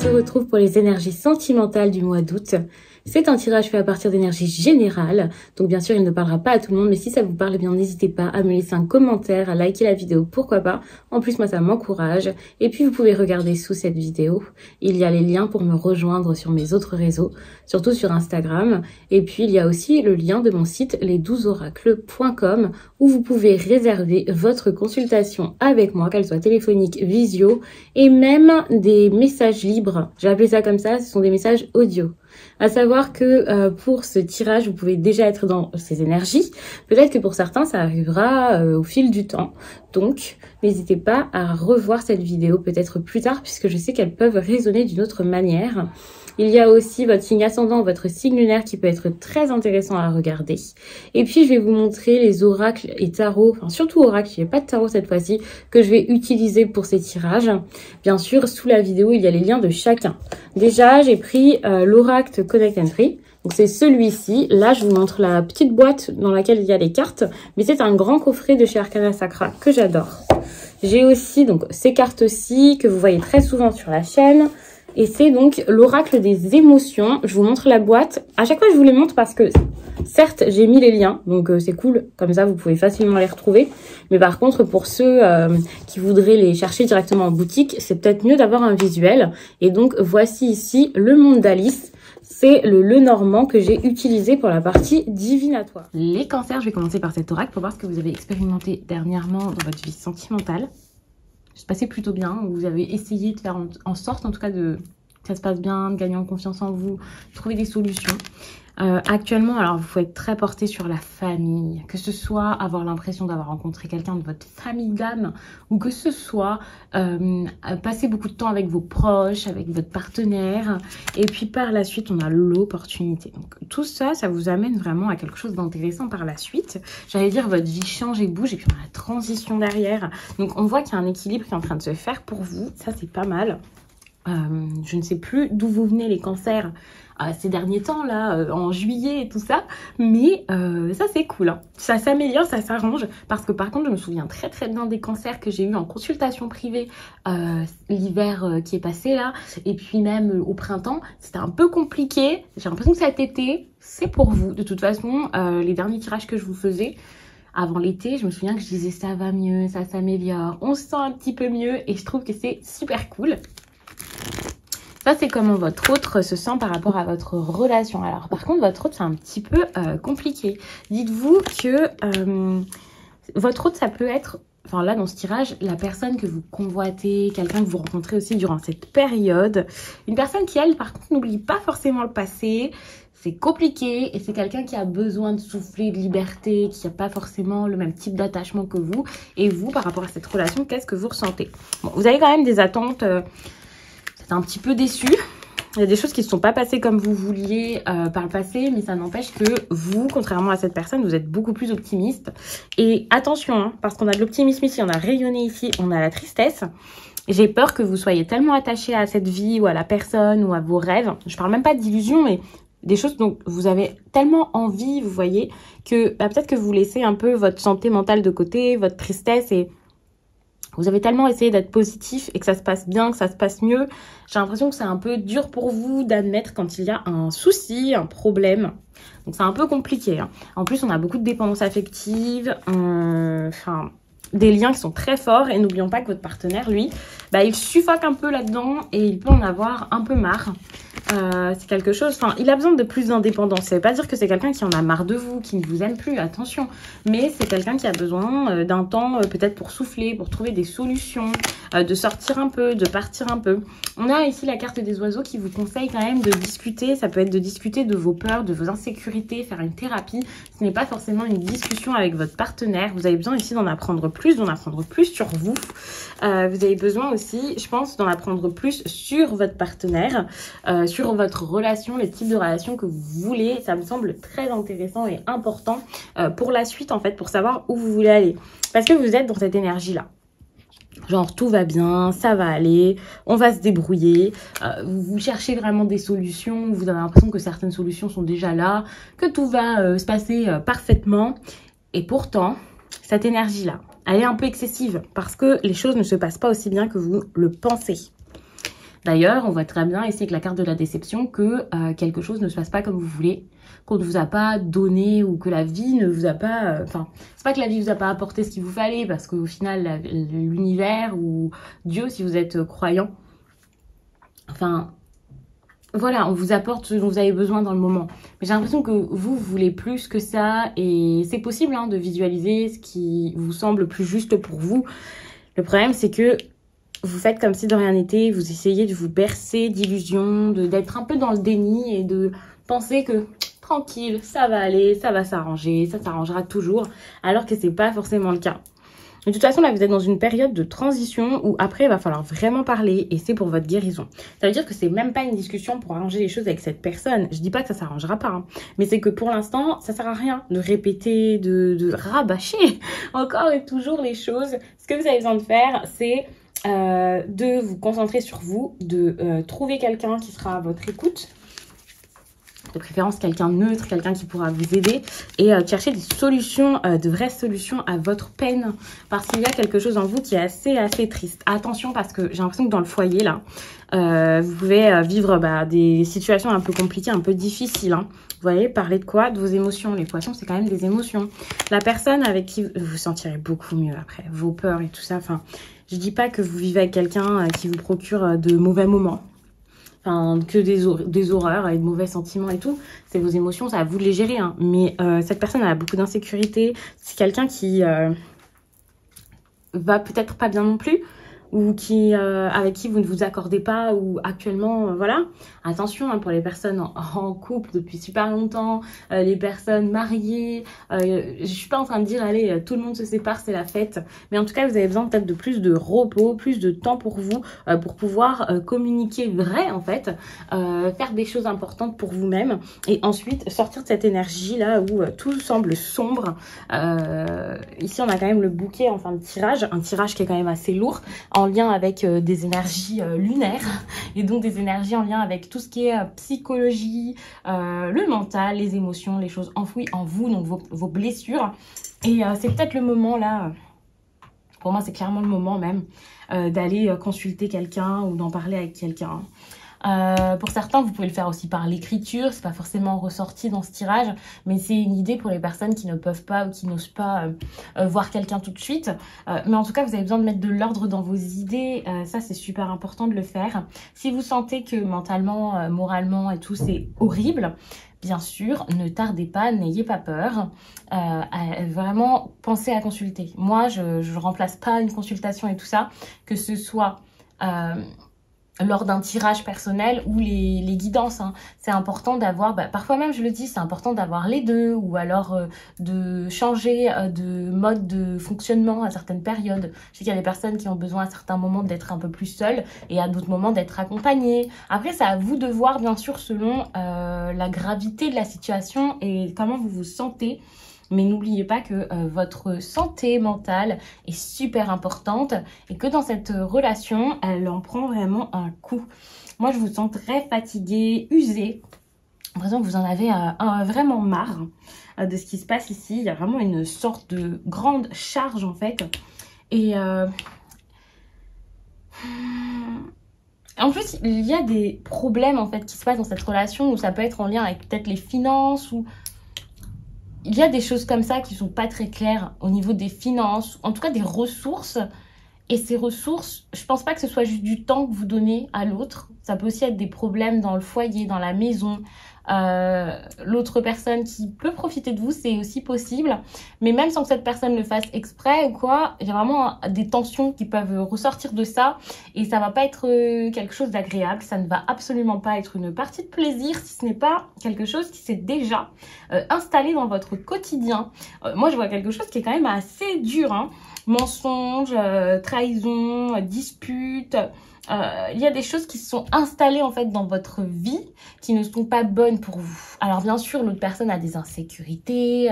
se retrouve pour les énergies sentimentales du mois d'août. C'est un tirage fait à partir d'énergie générale, donc bien sûr il ne parlera pas à tout le monde, mais si ça vous parle, eh bien n'hésitez pas à me laisser un commentaire, à liker la vidéo, pourquoi pas. En plus moi ça m'encourage, et puis vous pouvez regarder sous cette vidéo, il y a les liens pour me rejoindre sur mes autres réseaux, surtout sur Instagram, et puis il y a aussi le lien de mon site les12oracles.com où vous pouvez réserver votre consultation avec moi, qu'elle soit téléphonique, visio, et même des messages libres. J'ai appelé ça comme ça, ce sont des messages audio. À savoir que pour ce tirage, vous pouvez déjà être dans ces énergies. Peut-être que pour certains, ça arrivera au fil du temps. Donc, n'hésitez pas à revoir cette vidéo peut-être plus tard, puisque je sais qu'elles peuvent résonner d'une autre manière. Il y a aussi votre signe ascendant, votre signe lunaire qui peut être très intéressant à regarder. Et puis, je vais vous montrer les oracles et tarots, enfin surtout oracles, il n'y a pas de tarot cette fois-ci, que je vais utiliser pour ces tirages. Bien sûr, sous la vidéo, il y a les liens de chacun. Déjà, j'ai pris l'oracle Connect and Free. Donc c'est celui-ci. Là, je vous montre la petite boîte dans laquelle il y a les cartes. Mais c'est un grand coffret de chez Arcana Sacra que j'adore. J'ai aussi donc ces cartes-ci que vous voyez très souvent sur la chaîne. Et c'est donc l'oracle des émotions. Je vous montre la boîte. À chaque fois, je vous les montre parce que, certes, j'ai mis les liens. Donc, c'est cool. Comme ça, vous pouvez facilement les retrouver. Mais par contre, pour ceux qui voudraient les chercher directement en boutique, c'est peut-être mieux d'avoir un visuel. Et donc, voici ici le monde d'Alice. C'est le normand que j'ai utilisé pour la partie divinatoire. Les cancers, je vais commencer par cet oracle pour voir ce que vous avez expérimenté dernièrement dans votre vie sentimentale. Ça se passait plutôt bien, vous avez essayé de faire en sorte en tout cas que ça se passe bien, de gagner en confiance en vous, de trouver des solutions. Actuellement, alors vous pouvez être très porté sur la famille, que ce soit avoir l'impression d'avoir rencontré quelqu'un de votre famille d'âme, ou que ce soit passer beaucoup de temps avec vos proches, avec votre partenaire, et puis par la suite on a l'opportunité. Donc tout ça, ça vous amène vraiment à quelque chose d'intéressant par la suite. J'allais dire votre vie change et bouge, et puis on a la transition derrière. Donc on voit qu'il y a un équilibre qui est en train de se faire pour vous, ça c'est pas mal. Je ne sais plus d'où vous venez les cancers ces derniers temps là, en juillet et tout ça, mais ça c'est cool, hein. Ça s'améliore, ça s'arrange, parce que par contre je me souviens très très bien des cancers que j'ai eu en consultation privée l'hiver qui est passé là, et puis même au printemps, c'était un peu compliqué. J'ai l'impression que cet été, c'est pour vous. De toute façon, les derniers tirages que je vous faisais avant l'été, je me souviens que je disais ça va mieux, ça s'améliore, on se sent un petit peu mieux, et je trouve que c'est super cool. Ça, c'est comment votre autre se sent par rapport à votre relation. Alors, par contre, votre autre, c'est un petit peu compliqué. Dites-vous que votre autre, ça peut être, enfin là, dans ce tirage, la personne que vous convoitez, quelqu'un que vous rencontrez aussi durant cette période. Une personne qui, elle, par contre, n'oublie pas forcément le passé. C'est compliqué et c'est quelqu'un qui a besoin de souffler, de liberté, qui n'a pas forcément le même type d'attachement que vous. Et vous, par rapport à cette relation, qu'est-ce que vous ressentez? Bon, vous avez quand même des attentes... un petit peu déçu. Il y a des choses qui ne se sont pas passées comme vous vouliez par le passé, mais ça n'empêche que vous, contrairement à cette personne, vous êtes beaucoup plus optimiste. Et attention, hein, parce qu'on a de l'optimisme ici, on a rayonné ici, on a la tristesse. J'ai peur que vous soyez tellement attaché à cette vie ou à la personne ou à vos rêves. Je parle même pas d'illusions, mais des choses dont vous avez tellement envie, vous voyez, que peut-être que vous laissez un peu votre santé mentale de côté, votre tristesse, et vous avez tellement essayé d'être positif et que ça se passe bien, que ça se passe mieux. J'ai l'impression que c'est un peu dur pour vous d'admettre quand il y a un souci, un problème. Donc c'est un peu compliqué, hein. En plus, on a beaucoup de dépendance affective, enfin des liens qui sont très forts. Et n'oublions pas que votre partenaire, lui, il suffoque un peu là-dedans et il peut en avoir un peu marre. C'est quelque chose, enfin, il a besoin de plus d'indépendance. Ça veut pas dire que c'est quelqu'un qui en a marre de vous, qui ne vous aime plus, attention. Mais c'est quelqu'un qui a besoin d'un temps peut-être pour souffler, pour trouver des solutions, de sortir un peu, de partir un peu. On a ici la carte des oiseaux qui vous conseille quand même de discuter. Ça peut être de discuter de vos peurs, de vos insécurités, faire une thérapie. Ce n'est pas forcément une discussion avec votre partenaire. Vous avez besoin ici d'en apprendre plus sur vous. Vous avez besoin aussi, je pense, d'en apprendre plus sur votre partenaire, sur votre relation, les types de relations que vous voulez. Ça me semble très intéressant et important pour la suite, en fait, pour savoir où vous voulez aller. Parce que vous êtes dans cette énergie-là. Genre, tout va bien, ça va aller, on va se débrouiller. Vous cherchez vraiment des solutions, vous avez l'impression que certaines solutions sont déjà là, que tout va se passer parfaitement. Et pourtant, cette énergie-là, elle est un peu excessive parce que les choses ne se passent pas aussi bien que vous le pensez. D'ailleurs, on voit très bien ici avec la carte de la déception que quelque chose ne se passe pas comme vous voulez, qu'on ne vous a pas donné ou que la vie ne vous a pas... Enfin, c'est pas que la vie vous a pas apporté ce qu'il vous fallait, parce qu'au final, l'univers ou Dieu, si vous êtes croyant, enfin... Voilà, on vous apporte ce dont vous avez besoin dans le moment. Mais j'ai l'impression que vous voulez plus que ça et c'est possible hein, de visualiser ce qui vous semble plus juste pour vous. Le problème, c'est que vous faites comme si de rien n'était, vous essayez de vous bercer d'illusions, d'être un peu dans le déni et de penser que tranquille, ça va aller, ça va s'arranger, ça s'arrangera toujours, alors que c'est pas forcément le cas. De toute façon, là, vous êtes dans une période de transition où après, il va falloir vraiment parler et c'est pour votre guérison. Ça veut dire que c'est même pas une discussion pour arranger les choses avec cette personne. Je dis pas que ça s'arrangera pas, hein, mais c'est que pour l'instant, ça sert à rien de répéter, de rabâcher encore et toujours les choses. Ce que vous avez besoin de faire, c'est de vous concentrer sur vous, de trouver quelqu'un qui sera à votre écoute. De préférence quelqu'un de neutre, quelqu'un qui pourra vous aider et chercher des solutions, de vraies solutions à votre peine parce qu'il y a quelque chose en vous qui est assez triste. Attention parce que j'ai l'impression que dans le foyer là, vous pouvez vivre des situations un peu compliquées, un peu difficiles. Hein. Vous voyez, parler de quoi? De vos émotions. Les poissons, c'est quand même des émotions. La personne avec qui vous vous sentirez beaucoup mieux après, vos peurs et tout ça. Enfin, je dis pas que vous vivez avec quelqu'un qui vous procure de mauvais moments. Enfin, que des horreurs et de mauvais sentiments et tout. C'est vos émotions, c'est à vous de les gérer. Hein. Mais cette personne a beaucoup d'insécurité. C'est quelqu'un qui va peut-être pas bien non plus. Ou qui avec qui vous ne vous accordez pas. Ou actuellement, voilà. Attention hein, pour les personnes en couple depuis super longtemps. Les personnes mariées. Je suis pas en train de dire, allez, tout le monde se sépare, c'est la fête. Mais en tout cas, vous avez besoin peut-être de plus de repos, plus de temps pour vous. Pour pouvoir communiquer vrai, en fait. Faire des choses importantes pour vous-même. Et ensuite, sortir de cette énergie-là où tout semble sombre. Ici, on a quand même le bouquet en fin de tirage. Un tirage qui est quand même assez lourd. En lien avec des énergies lunaires et donc des énergies en lien avec tout ce qui est psychologie, le mental, les émotions, les choses enfouies en vous, donc vos blessures. Et c'est peut-être le moment là, pour moi c'est clairement le moment même, d'aller consulter quelqu'un ou d'en parler avec quelqu'un. Pour certains, vous pouvez le faire aussi par l'écriture, c'est pas forcément ressorti dans ce tirage, mais c'est une idée pour les personnes qui ne peuvent pas ou qui n'osent pas voir quelqu'un tout de suite. Mais en tout cas, vous avez besoin de mettre de l'ordre dans vos idées, ça c'est super important de le faire. Si vous sentez que mentalement, moralement et tout, c'est horrible, bien sûr, ne tardez pas, n'ayez pas peur, vraiment pensez à consulter. Moi, je remplace pas une consultation et tout ça, que ce soit... lors d'un tirage personnel ou les guidances, hein. C'est important d'avoir, parfois même je le dis, c'est important d'avoir les deux ou alors de changer de mode de fonctionnement à certaines périodes. Je sais qu'il y a des personnes qui ont besoin à certains moments d'être un peu plus seules et à d'autres moments d'être accompagnées. Après, c'est à vous de voir bien sûr selon la gravité de la situation et comment vous vous sentez. Mais n'oubliez pas que votre santé mentale est super importante et que dans cette relation, elle en prend vraiment un coup. Moi, je vous sens très fatiguée, usée. J'ai l'impression que vous en avez vraiment marre de ce qui se passe ici. Il y a vraiment une sorte de grande charge en fait. Et en plus, il y a des problèmes en fait qui se passent dans cette relation où ça peut être en lien avec peut-être les finances ou... Il y a des choses comme ça qui sont pas très claires au niveau des finances, en tout cas des ressources. Et ces ressources, je pense pas que ce soit juste du temps que vous donnez à l'autre. Ça peut aussi être des problèmes dans le foyer, dans la maison. L'autre personne qui peut profiter de vous, c'est aussi possible. Mais même sans que cette personne le fasse exprès ou quoi, il y a vraiment des tensions qui peuvent ressortir de ça. Et ça va pas être quelque chose d'agréable. Ça ne va absolument pas être une partie de plaisir si ce n'est pas quelque chose qui s'est déjà installé dans votre quotidien. Moi, je vois quelque chose qui est quand même assez dur, hein. Mensonges, trahison, disputes. Il y a des choses qui se sont installées en fait dans votre vie qui ne sont pas bonnes pour vous. Alors bien sûr, l'autre personne a des insécurités,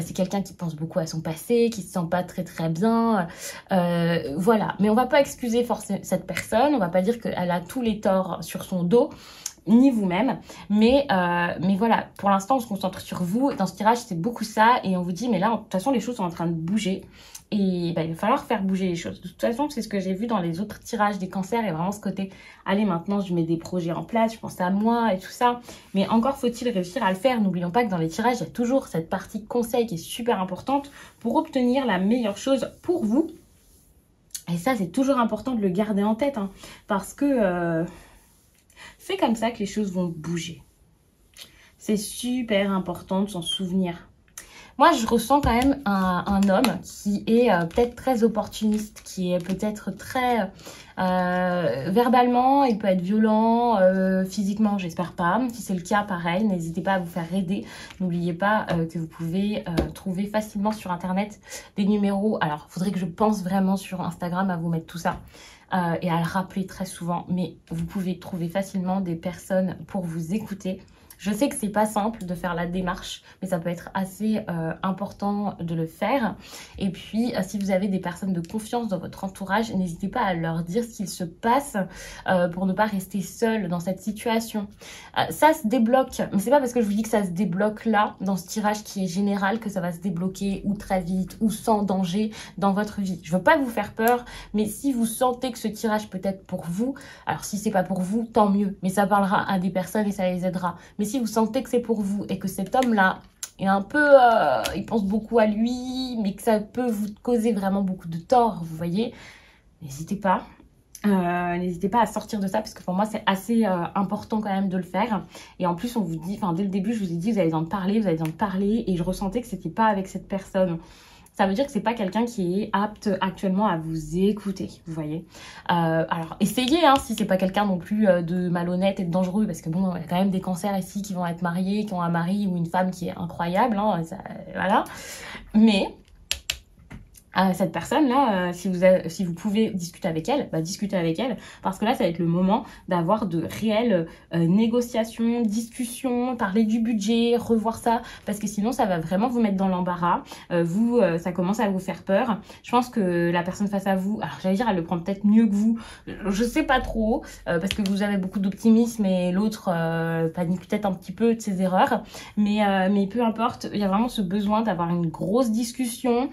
c'est quelqu'un qui pense beaucoup à son passé, qui se sent pas très bien, voilà. Mais on va pas excuser forcément cette personne, on va pas dire qu'elle a tous les torts sur son dos. ni vous-même. Mais voilà, pour l'instant, on se concentre sur vous. Dans ce tirage, c'est beaucoup ça. Et on vous dit, mais là, de toute façon, les choses sont en train de bouger. Et bah, il va falloir faire bouger les choses. De toute façon, c'est ce que j'ai vu dans les autres tirages des cancers. Et vraiment ce côté, allez, maintenant, je mets des projets en place, je pense à moi et tout ça. Mais encore faut-il réussir à le faire. N'oublions pas que dans les tirages, il y a toujours cette partie conseil qui est super importante pour obtenir la meilleure chose pour vous. Et ça, c'est toujours important de le garder en tête. Hein, parce que c'est comme ça que les choses vont bouger. C'est super important de s'en souvenir. Moi, je ressens quand même un homme qui est peut-être très opportuniste, qui est peut-être très... verbalement, il peut être violent, physiquement, j'espère pas. Si c'est le cas, pareil, n'hésitez pas à vous faire aider. N'oubliez pas que vous pouvez trouver facilement sur Internet des numéros. Alors, il faudrait que je pense vraiment sur Instagram à vous mettre tout ça. Et à le rappeler très souvent. Mais vous pouvez trouver facilement des personnes pour vous écouter. Je sais que c'est pas simple de faire la démarche, mais ça peut être assez important de le faire. Et puis, si vous avez des personnes de confiance dans votre entourage, n'hésitez pas à leur dire ce qu'il se passe pour ne pas rester seul dans cette situation. Ça se débloque, mais c'est pas parce que je vous dis que ça se débloque là, dans ce tirage qui est général, que ça va se débloquer ou très vite ou sans danger dans votre vie. Je veux pas vous faire peur, mais si vous sentez que ce tirage peut être pour vous, alors si c'est pas pour vous, tant mieux, mais ça parlera à des personnes et ça les aidera. Mais si vous sentez que c'est pour vous et que cet homme-là est un peu... il pense beaucoup à lui, mais que ça peut vous causer vraiment beaucoup de tort, vous voyez, n'hésitez pas. N'hésitez pas à sortir de ça parce que pour moi c'est assez important quand même de le faire. Et en plus on vous dit, enfin dès le début je vous ai dit vous avez besoin de parler, et je ressentais que c'était pas avec cette personne. Ça veut dire que c'est pas quelqu'un qui est apte actuellement à vous écouter, vous voyez. Alors essayez, hein, si c'est pas quelqu'un non plus de malhonnête et de dangereux, parce que bon, il y a quand même des cancers ici qui vont être mariés, qui ont un mari ou une femme qui est incroyable, hein, ça, voilà. Mais cette personne-là, si vous pouvez discuter avec elle, bah discutez avec elle, parce que là, ça va être le moment d'avoir de réelles négociations, discussions, parler du budget, revoir ça, parce que sinon, ça va vraiment vous mettre dans l'embarras. Ça commence à vous faire peur. Je pense que la personne face à vous, alors j'allais dire, elle le prend peut-être mieux que vous, je sais pas trop, parce que vous avez beaucoup d'optimisme et l'autre panique peut-être un petit peu de ses erreurs, mais peu importe, il y a vraiment ce besoin d'avoir une grosse discussion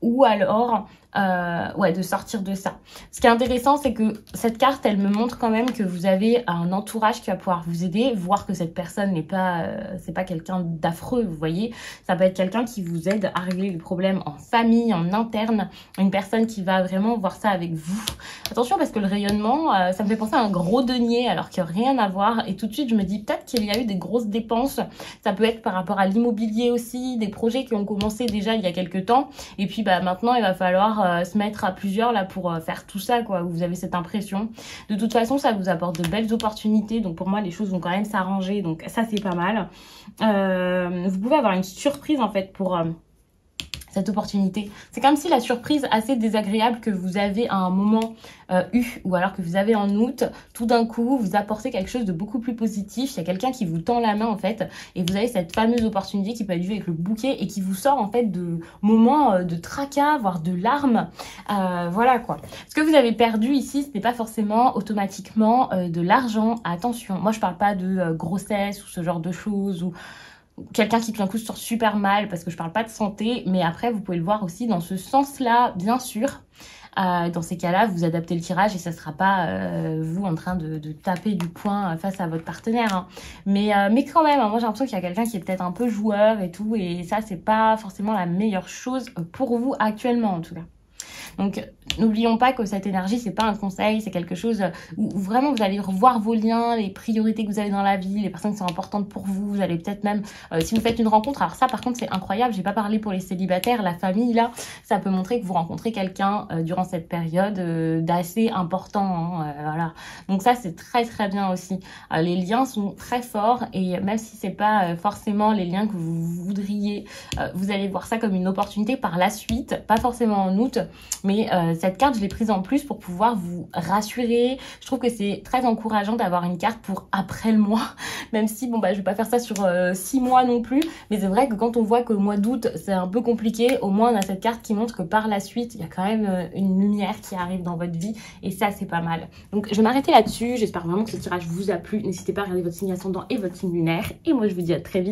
ou alors de sortir de ça. Ce qui est intéressant, c'est que cette carte, elle me montre quand même que vous avez un entourage qui va pouvoir vous aider, voir que cette personne n'est pas, c'est pas quelqu'un d'affreux, vous voyez. Ça peut être quelqu'un qui vous aide à régler les problèmes en famille, en interne, une personne qui va vraiment voir ça avec vous. Attention parce que le rayonnement, ça me fait penser à un gros denier alors qu'il n'y a rien à voir. Et tout de suite, je me dis peut-être qu'il y a eu des grosses dépenses. Ça peut être par rapport à l'immobilier aussi, des projets qui ont commencé déjà il y a quelques temps. Et puis maintenant, il va falloir se mettre à plusieurs là pour faire tout ça, quoi. Vous avez cette impression. De toute façon, ça vous apporte de belles opportunités. Donc pour moi, les choses vont quand même s'arranger. Donc ça, c'est pas mal. Vous pouvez avoir une surprise en fait pour... cette opportunité. C'est comme si la surprise assez désagréable que vous avez à un moment ou alors que vous avez en août, tout d'un coup, vous apportez quelque chose de beaucoup plus positif. Il y a quelqu'un qui vous tend la main en fait et vous avez cette fameuse opportunité qui peut être vue avec le bouquet et qui vous sort en fait de moments de tracas, voire de larmes. Voilà quoi. Ce que vous avez perdu ici, ce n'est pas forcément automatiquement de l'argent. Attention, moi je parle pas de grossesse ou ce genre de choses ou quelqu'un qui tout d'un coup se sort super mal parce que je parle pas de santé, mais après vous pouvez le voir aussi dans ce sens-là, bien sûr. Dans ces cas-là, vous adaptez le tirage et ça sera pas vous en train de taper du poing face à votre partenaire. Hein. Mais quand même, moi j'ai l'impression qu'il y a quelqu'un qui est peut-être un peu joueur et tout, et ça c'est pas forcément la meilleure chose pour vous actuellement en tout cas. Donc, n'oublions pas que cette énergie, c'est pas un conseil, c'est quelque chose où vraiment vous allez revoir vos liens, les priorités que vous avez dans la vie, les personnes qui sont importantes pour vous. Vous allez peut-être même, si vous faites une rencontre, alors ça par contre c'est incroyable, j'ai pas parlé pour les célibataires, la famille là, ça peut montrer que vous rencontrez quelqu'un durant cette période d'assez important, hein, voilà. Donc ça c'est très très bien aussi. Les liens sont très forts et même si c'est pas forcément les liens que vous voudriez, vous allez voir ça comme une opportunité par la suite, pas forcément en août, Mais cette carte, je l'ai prise en plus pour pouvoir vous rassurer. Je trouve que c'est très encourageant d'avoir une carte pour après le mois, même si bon bah je vais pas faire ça sur 6 mois non plus, mais c'est vrai que quand on voit que le mois d'août c'est un peu compliqué, au moins on a cette carte qui montre que par la suite il y a quand même une lumière qui arrive dans votre vie, et ça c'est pas mal. Donc je vais m'arrêter là-dessus, j'espère vraiment que ce tirage vous a plu. N'hésitez pas à regarder votre signe ascendant et votre signe lunaire, et moi je vous dis à très vite.